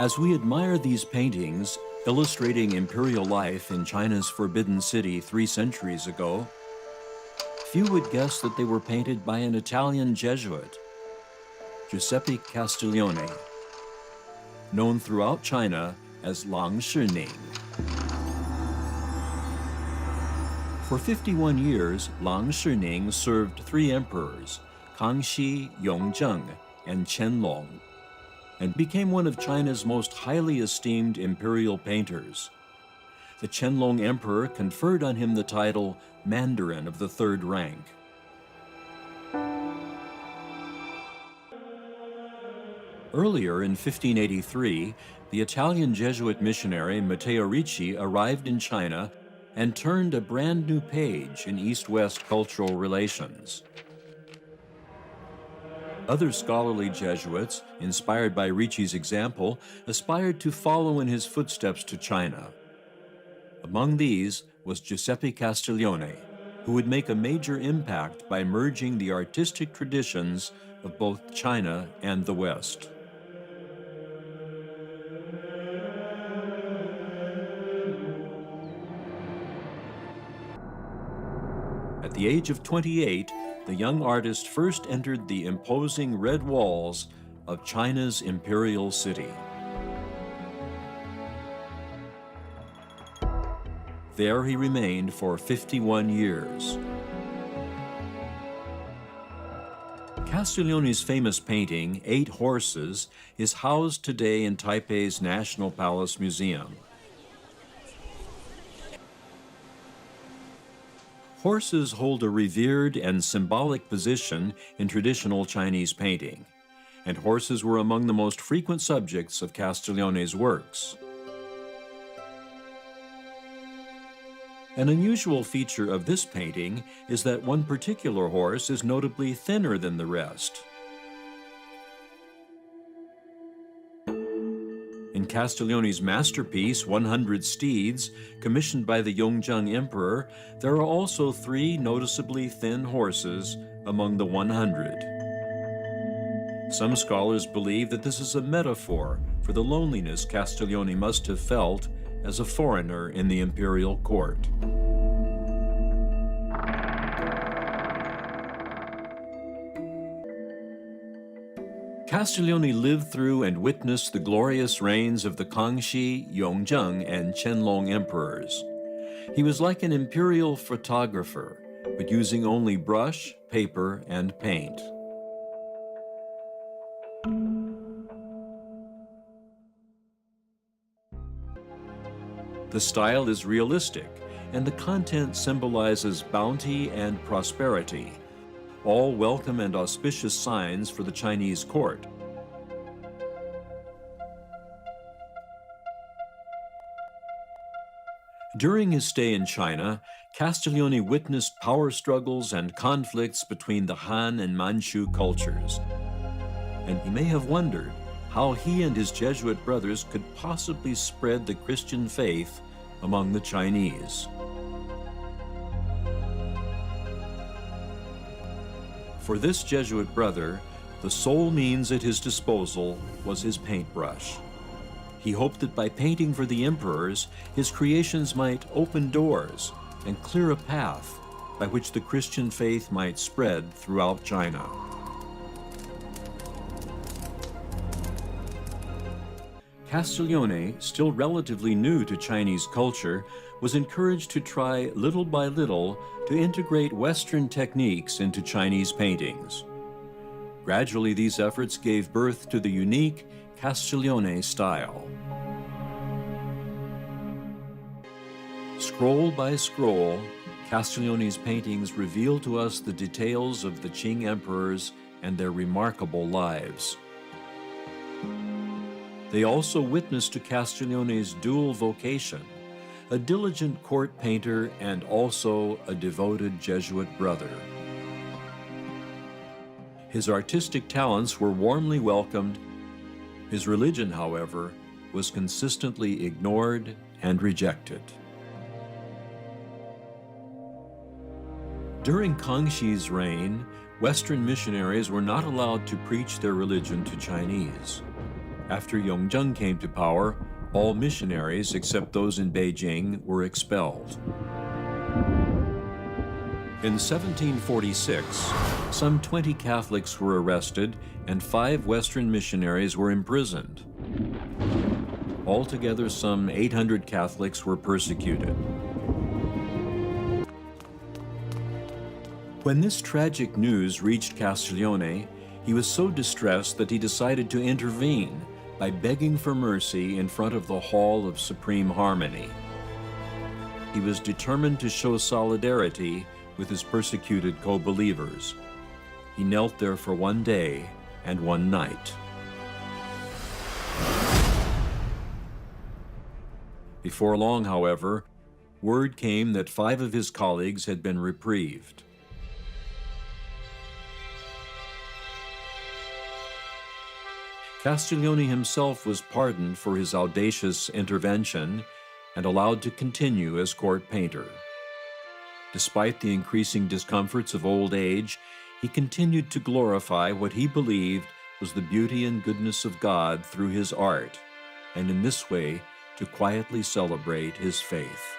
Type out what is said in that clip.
As we admire these paintings illustrating imperial life in China's Forbidden City 3 centuries ago, few would guess that they were painted by an Italian Jesuit, Giuseppe Castiglione, known throughout China as Lang Shining. For 51 years, Lang Shining served 3 emperors, Kangxi, Yongzheng, and Qianlong, and became one of China's most highly esteemed imperial painters. The Qianlong emperor conferred on him the title Mandarin of the 3rd rank. Earlier in 1583, the Italian Jesuit missionary Matteo Ricci arrived in China and turned a brand new page in East-West cultural relations. Other scholarly Jesuits, inspired by Ricci's example, aspired to follow in his footsteps to China. Among these was Giuseppe Castiglione, who would make a major impact by merging the artistic traditions of both China and the West. At the age of 28, the young artist first entered the imposing red walls of China's imperial city. There he remained for 51 years. Castiglione's famous painting, 8 Horses, is housed today in Taipei's National Palace Museum. Horses hold a revered and symbolic position in traditional Chinese painting, and horses were among the most frequent subjects of Castiglione's works. An unusual feature of this painting is that one particular horse is notably thinner than the rest. In Castiglione's masterpiece, 100 Steeds, commissioned by the Yongzheng Emperor, there are also 3 noticeably thin horses among the 100. Some scholars believe that this is a metaphor for the loneliness Castiglione must have felt as a foreigner in the imperial court. Castiglione lived through and witnessed the glorious reigns of the Kangxi, Yongzheng, and Qianlong emperors. He was like an imperial photographer, but using only brush, paper, and paint. The style is realistic, and the content symbolizes bounty and prosperity, all welcome and auspicious signs for the Chinese court. During his stay in China, Castiglione witnessed power struggles and conflicts between the Han and Manchu cultures, and he may have wondered how he and his Jesuit brothers could possibly spread the Christian faith among the Chinese. For this Jesuit brother, the sole means at his disposal was his paintbrush. He hoped that by painting for the emperors, his creations might open doors and clear a path by which the Christian faith might spread throughout China. Castiglione, still relatively new to Chinese culture, was encouraged to try little by little to integrate Western techniques into Chinese paintings. Gradually, these efforts gave birth to the unique Castiglione style. Scroll by scroll, Castiglione's paintings reveal to us the details of the Qing emperors and their remarkable lives. They also witness to Castiglione's dual vocation, a diligent court painter and also a devoted Jesuit brother. His artistic talents were warmly welcomed. His religion, however, was consistently ignored and rejected. During Kangxi's reign, Western missionaries were not allowed to preach their religion to Chinese. After Yongzheng came to power, all missionaries except those in Beijing were expelled. In 1746, some 20 Catholics were arrested and 5 Western missionaries were imprisoned. Altogether, some 800 Catholics were persecuted. When this tragic news reached Castiglione, he was so distressed that he decided to intervene by begging for mercy in front of the Hall of Supreme Harmony. He was determined to show solidarity with his persecuted co-believers. He knelt there for one day and one night. Before long, however, word came that 5 of his colleagues had been reprieved. Castiglione himself was pardoned for his audacious intervention and allowed to continue as court painter. Despite the increasing discomforts of old age, he continued to glorify what he believed was the beauty and goodness of God through his art, and in this way to quietly celebrate his faith.